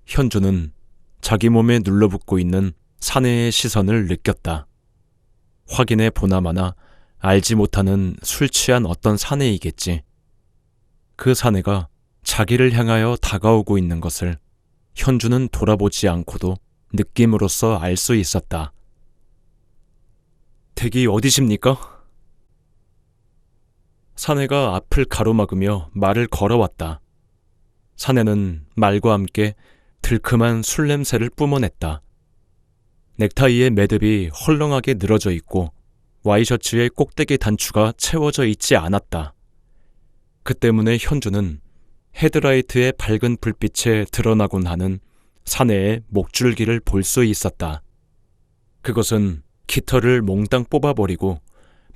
현주는 자기 몸에 눌러붙고 있는 사내의 시선을 느꼈다. 확인해 보나마나 알지 못하는 술 취한 어떤 사내이겠지. 그 사내가 자기를 향하여 다가오고 있는 것을 현주는 돌아보지 않고도 느낌으로써 알 수 있었다. 댁이 어디십니까? 사내가 앞을 가로막으며 말을 걸어왔다. 사내는 말과 함께 들큼한 술 냄새를 뿜어냈다. 넥타이의 매듭이 헐렁하게 늘어져 있고 와이셔츠의 꼭대기 단추가 채워져 있지 않았다. 그 때문에 현주는 헤드라이트의 밝은 불빛에 드러나곤 하는 사내의 목줄기를 볼 수 있었다. 그것은 깃털을 몽땅 뽑아버리고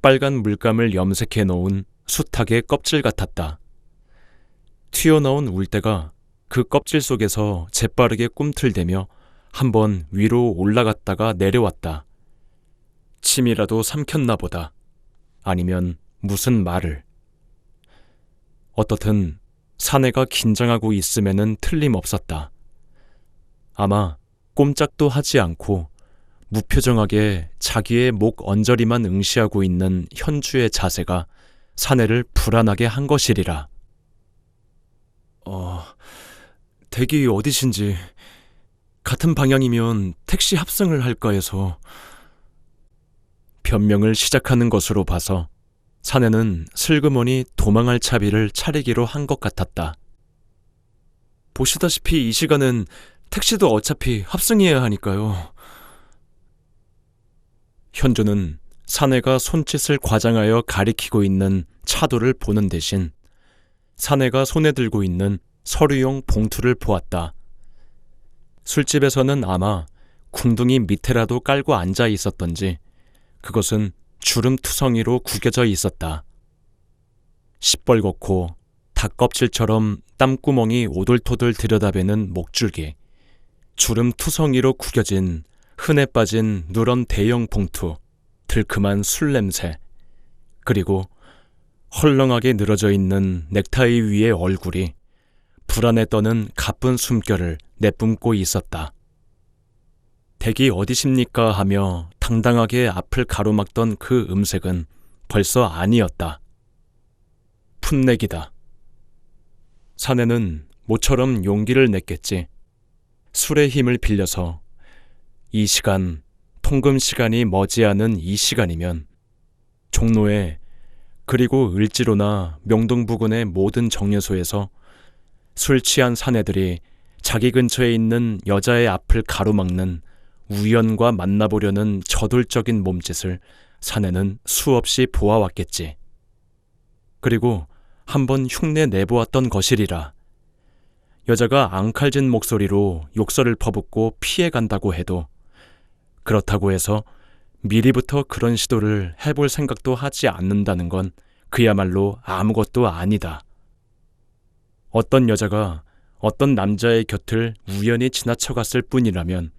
빨간 물감을 염색해 놓은 숱하게 껍질 같았다. 튀어나온 울대가 그 껍질 속에서 재빠르게 꿈틀대며 한번 위로 올라갔다가 내려왔다. 침이라도 삼켰나 보다. 아니면 무슨 말을. 어떻든 사내가 긴장하고 있음에는 틀림없었다. 아마 꼼짝도 하지 않고 무표정하게 자기의 목 언저리만 응시하고 있는 현주의 자세가 사내를 불안하게 한 것이리라. 댁이 어디신지, 같은 방향이면 택시 합승을 할까 해서. 변명을 시작하는 것으로 봐서 사내는 슬그머니 도망할 차비를 차리기로 한 것 같았다. 보시다시피 이 시간은 택시도 어차피 합승해야 하니까요. 현주는 사내가 손짓을 과장하여 가리키고 있는 차도를 보는 대신 사내가 손에 들고 있는 서류용 봉투를 보았다. 술집에서는 아마 궁둥이 밑에라도 깔고 앉아 있었던지 그것은 주름투성이로 구겨져 있었다. 시뻘겋고 닭껍질처럼 땀구멍이 오돌토돌 들여다보는 목줄기, 주름투성이로 구겨진 흔해 빠진 누런 대형 봉투, 들큼한 술 냄새, 그리고 헐렁하게 늘어져 있는 넥타이 위의 얼굴이 불안에 떠는 가쁜 숨결을 내뿜고 있었다. 댁이 어디십니까 하며 당당하게 앞을 가로막던 그 음색은 벌써 아니었다. 풋내기다. 사내는 모처럼 용기를 냈겠지. 술의 힘을 빌려서 이 시간, 통금 시간이 머지않은 이 시간이면 종로에 그리고 을지로나 명동 부근의 모든 정류소에서 술 취한 사내들이 자기 근처에 있는 여자의 앞을 가로막는 우연과 만나보려는 저돌적인 몸짓을 사내는 수없이 보아왔겠지. 그리고 한번 흉내 내보았던 것이리라. 여자가 앙칼진 목소리로 욕설을 퍼붓고 피해간다고 해도 그렇다고 해서 미리부터 그런 시도를 해볼 생각도 하지 않는다는 건 그야말로 아무것도 아니다. 어떤 여자가 어떤 남자의 곁을 우연히 지나쳐갔을 뿐이라면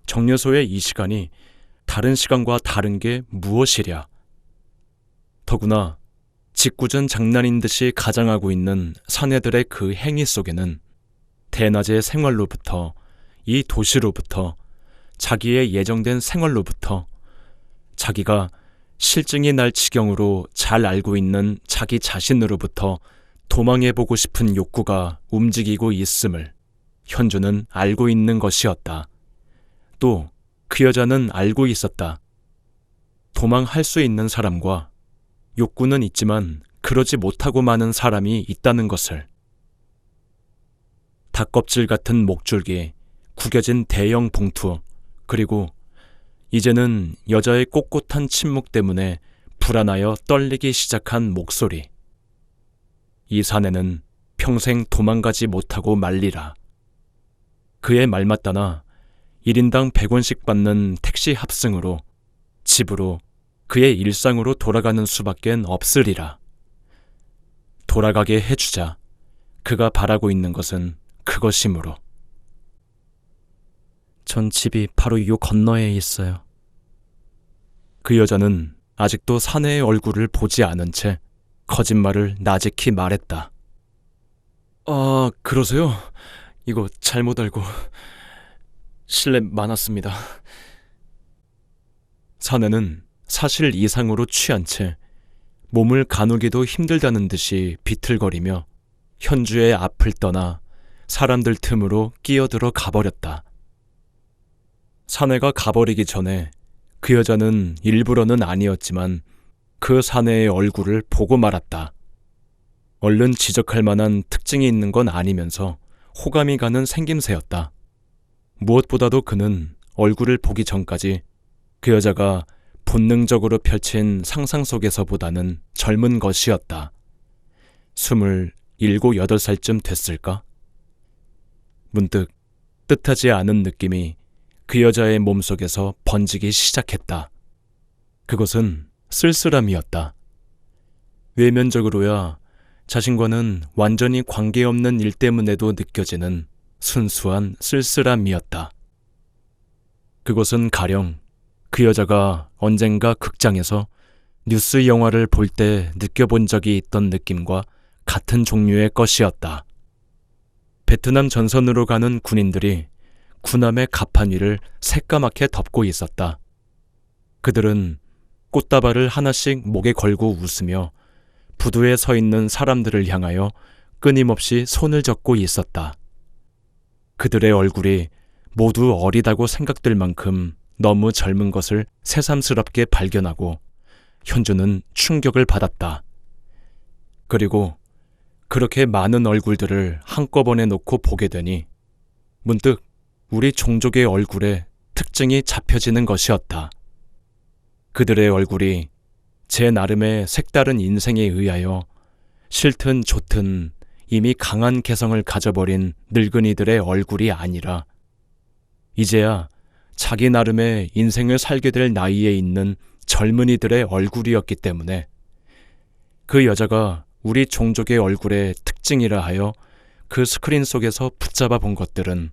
정류소의 이 시간이 다른 시간과 다른 게 무엇이랴. 더구나 짓궂은 장난인 듯이 가장하고 있는 사내들의 그 행위 속에는 대낮의 생활로부터, 이 도시로부터, 자기의 예정된 생활로부터, 자기가 실증이 날 지경으로 잘 알고 있는 자기 자신으로부터 도망해보고 싶은 욕구가 움직이고 있음을 현주는 알고 있는 것이었다. 또 그 여자는 알고 있었다. 도망할 수 있는 사람과 욕구는 있지만 그러지 못하고 마는 사람이 있다는 것을. 닭껍질 같은 목줄기, 구겨진 대형 봉투, 그리고 이제는 여자의 꼿꼿한 침묵 때문에 불안하여 떨리기 시작한 목소리. 이 사내는 평생 도망가지 못하고 말리라. 그의 말맞다나 1인당 100원씩 받는 택시 합승으로 집으로 그의 일상으로 돌아가는 수밖엔 없으리라. 돌아가게 해주자. 그가 바라고 있는 것은 그것이므로. 전 집이 바로 요 건너에 있어요. 그 여자는 아직도 사내의 얼굴을 보지 않은 채 거짓말을 나직히 말했다. 아, 그러세요? 이거 잘못 알고 실례 많았습니다. 사내는 사실 이상으로 취한 채 몸을 가누기도 힘들다는 듯이 비틀거리며 현주의 앞을 떠나 사람들 틈으로 끼어들어 가버렸다. 사내가 가버리기 전에 그 여자는 일부러는 아니었지만 그 사내의 얼굴을 보고 말았다. 얼른 지적할 만한 특징이 있는 건 아니면서 호감이 가는 생김새였다. 무엇보다도 그는 얼굴을 보기 전까지 그 여자가 본능적으로 펼친 상상 속에서보다는 젊은 것이었다. 27, 8살쯤 됐을까? 문득 뜻하지 않은 느낌이 그 여자의 몸속에서 번지기 시작했다. 그것은 쓸쓸함이었다. 외면적으로야 자신과는 완전히 관계없는 일 때문에도 느껴지는 순수한 쓸쓸함이었다. 그것은 가령 그 여자가 언젠가 극장에서 뉴스 영화를 볼 때 느껴본 적이 있던 느낌과 같은 종류의 것이었다. 베트남 전선으로 가는 군인들이 군함의 갑판 위를 새까맣게 덮고 있었다. 그들은 꽃다발을 하나씩 목에 걸고 웃으며 부두에 서 있는 사람들을 향하여 끊임없이 손을 젓고 있었다. 그들의 얼굴이 모두 어리다고 생각될 만큼 너무 젊은 것을 새삼스럽게 발견하고 현주는 충격을 받았다. 그리고 그렇게 많은 얼굴들을 한꺼번에 놓고 보게 되니 문득 우리 종족의 얼굴에 특징이 잡혀지는 것이었다. 그들의 얼굴이 제 나름의 색다른 인생에 의하여 싫든 좋든 이미 강한 개성을 가져버린 늙은이들의 얼굴이 아니라 이제야 자기 나름의 인생을 살게 될 나이에 있는 젊은이들의 얼굴이었기 때문에 그 여자가 우리 종족의 얼굴의 특징이라 하여 그 스크린 속에서 붙잡아 본 것들은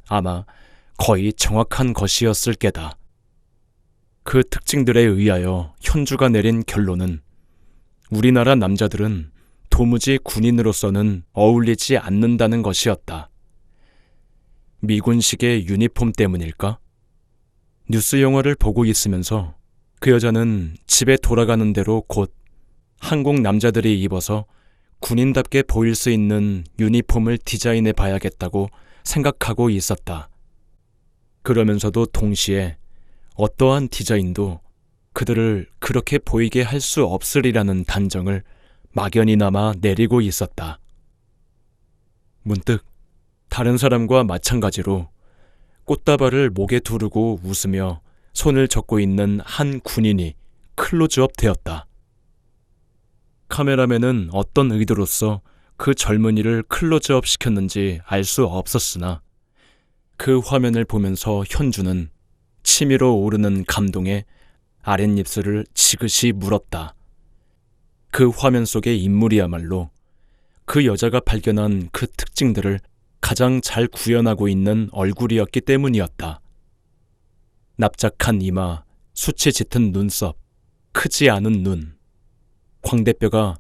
아마 거의 정확한 것이었을 게다. 그 특징들에 의하여 현주가 내린 결론은 우리나라 남자들은 도무지 군인으로서는 어울리지 않는다는 것이었다. 미군식의 유니폼 때문일까? 뉴스 영화를 보고 있으면서 그 여자는 집에 돌아가는 대로 곧 한국 남자들이 입어서 군인답게 보일 수 있는 유니폼을 디자인해 봐야겠다고 생각하고 있었다. 그러면서도 동시에 어떠한 디자인도 그들을 그렇게 보이게 할 수 없으리라는 단정을 막연히나마 내리고 있었다. 문득 다른 사람과 마찬가지로 꽃다발을 목에 두르고 웃으며 손을 젓고 있는 한 군인이 클로즈업 되었다. 카메라맨은 어떤 의도로서 그 젊은이를 클로즈업 시켰는지 알 수 없었으나 그 화면을 보면서 현주는 치밀어 오르는 감동에 아랫입술을 지그시 물었다. 그 화면 속의 인물이야말로 그 여자가 발견한 그 특징들을 가장 잘 구현하고 있는 얼굴이었기 때문이었다. 납작한 이마, 수치 짙은 눈썹, 크지 않은 눈, 광대뼈가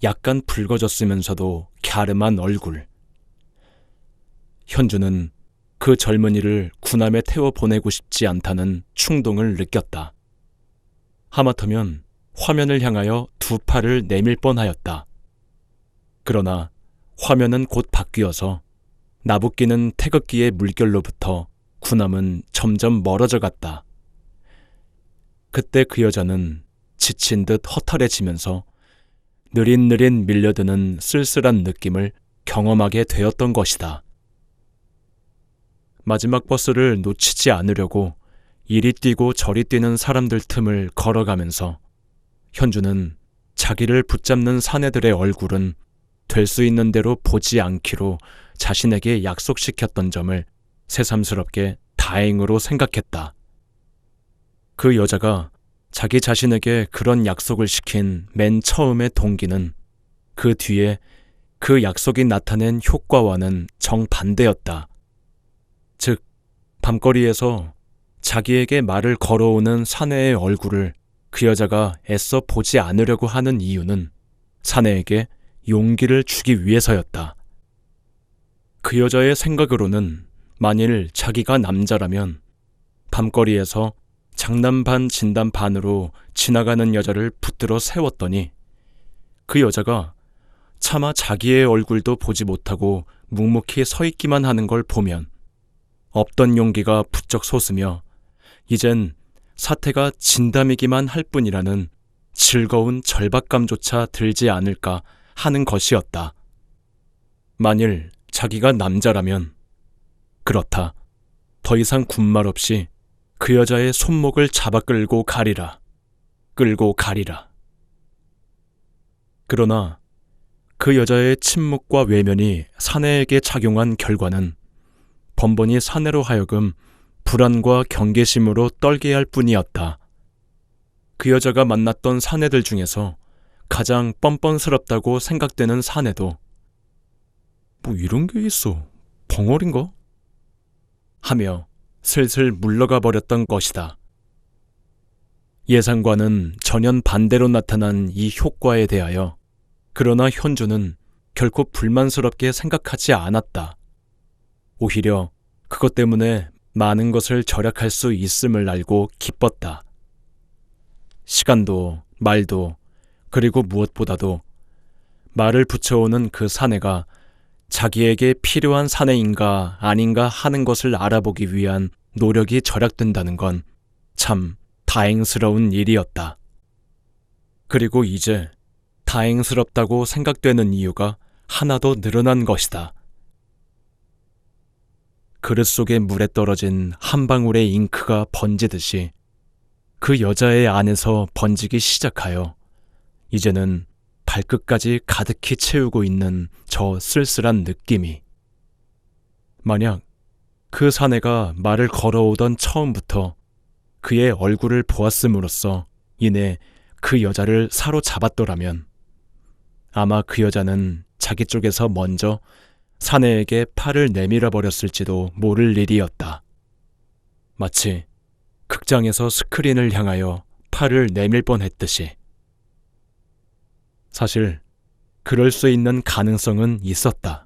약간 붉어졌으면서도 갸름한 얼굴. 현주는 그 젊은이를 군함에 태워 보내고 싶지 않다는 충동을 느꼈다. 하마터면 화면을 향하여 두 팔을 내밀 뻔하였다. 그러나 화면은 곧 바뀌어서 나부끼는 태극기의 물결로부터 군함은 점점 멀어져 갔다. 그때 그 여자는 지친 듯 허탈해지면서 느릿느릿 밀려드는 쓸쓸한 느낌을 경험하게 되었던 것이다. 마지막 버스를 놓치지 않으려고 이리 뛰고 저리 뛰는 사람들 틈을 걸어가면서 현주는 자기를 붙잡는 사내들의 얼굴은 될 수 있는 대로 보지 않기로 자신에게 약속시켰던 점을 새삼스럽게 다행으로 생각했다. 그 여자가 자기 자신에게 그런 약속을 시킨 맨 처음의 동기는 그 뒤에 그 약속이 나타낸 효과와는 정반대였다. 즉, 밤거리에서 자기에게 말을 걸어오는 사내의 얼굴을 그 여자가 애써 보지 않으려고 하는 이유는 사내에게 용기를 주기 위해서였다. 그 그 여자의 생각으로는 만일 자기가 남자라면 밤거리에서 장난 반 진담 반으로 지나가는 여자를 붙들어 세웠더니 그 여자가 차마 자기의 얼굴도 보지 못하고 묵묵히 서 있기만 하는 걸 보면 없던 용기가 부쩍 솟으며 이젠 사태가 진담이기만 할 뿐이라는 즐거운 절박감조차 들지 않을까 하는 것이었다. 만일 자기가 남자라면 그렇다. 더 이상 군말 없이 그 여자의 손목을 잡아 끌고 가리라. 끌고 가리라. 그러나 그 여자의 침묵과 외면이 사내에게 작용한 결과는 번번이 사내로 하여금 불안과 경계심으로 떨게 할 뿐이었다. 그 여자가 만났던 사내들 중에서 가장 뻔뻔스럽다고 생각되는 사내도 뭐 이런 게 있어, 벙어린가? 하며 슬슬 물러가 버렸던 것이다. 예상과는 전혀 반대로 나타난 이 효과에 대하여 그러나 현주는 결코 불만스럽게 생각하지 않았다. 오히려 그것 때문에 많은 것을 절약할 수 있음을 알고 기뻤다. 시간도 말도 그리고 무엇보다도 말을 붙여오는 그 사내가 자기에게 필요한 사내인가 아닌가 하는 것을 알아보기 위한 노력이 절약된다는 건 참 다행스러운 일이었다. 그리고 이제 다행스럽다고 생각되는 이유가 하나 더 늘어난 것이다. 그릇 속에 물에 떨어진 한 방울의 잉크가 번지듯이 그 여자의 안에서 번지기 시작하여 이제는 발끝까지 가득히 채우고 있는 저 쓸쓸한 느낌이, 만약 그 사내가 말을 걸어오던 처음부터 그의 얼굴을 보았음으로써 이내 그 여자를 사로잡았더라면 아마 그 여자는 자기 쪽에서 먼저 사내에게 팔을 내밀어 버렸을지도 모를 일이었다. 마치 극장에서 스크린을 향하여 팔을 내밀 뻔했듯이. 사실 그럴 수 있는 가능성은 있었다.